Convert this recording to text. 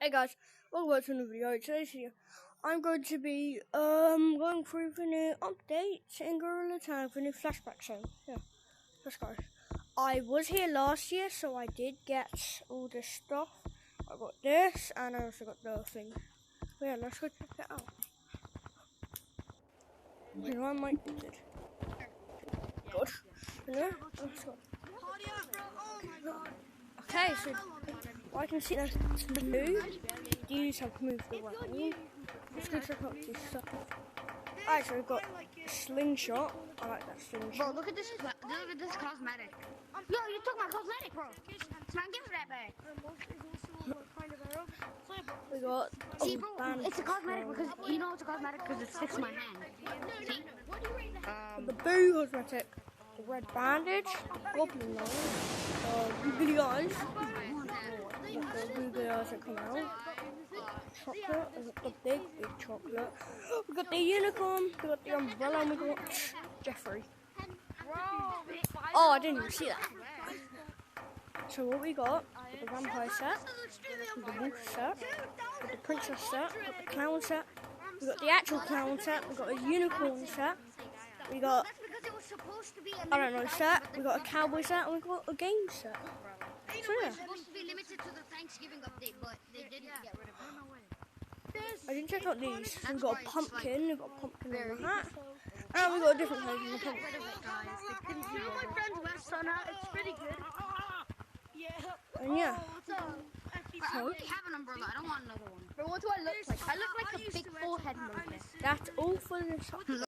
Hey guys, welcome back to another video. Today's video, I'm going to be going through the new updates in Gorilla Town for new FlashBack. So yeah, let's go. I was here last year, so I did get all this stuff. I got this, and I also got the thing. But yeah, let's go check it out. You know, I might be good. Good. Yeah, let's go. Okay, so I can see there's blue. These have moved away. Let's go check out this stuff. Alright, so we've got a slingshot. I like that slingshot. Bro, look at this cosmetic. Yo, you took my cosmetic, bro. Man, give me that back. We got see, bro, it's a cosmetic because you know it's a cosmetic because it sticks to my hand. See? The blue cosmetic, the red bandage, goblin line, googly eyes. The googly eyes that come out. Chocolate, we got the big chocolate. We got the unicorn, we got the umbrella, and we got Jeffrey. Oh, I didn't even see that. So what we got, the vampire set, the wolf set, the princess set, we got the clown set, we got the actual clown set, we got a unicorn set, we got, I don't know, set, we got a cowboy set, and we got a game set. So yeah. It's supposed to be limited to the Thanksgiving update, but they didn't get rid of it. I didn't check out these. So we got a pumpkin, we got a pumpkin in the hat, and we got a different version of the pumpkin. You know my friend's West Sun hat, it's pretty good. And yeah. I already have an umbrella, I don't want another one. But what do I look like? I look like a big forehead monkey. That's all for this.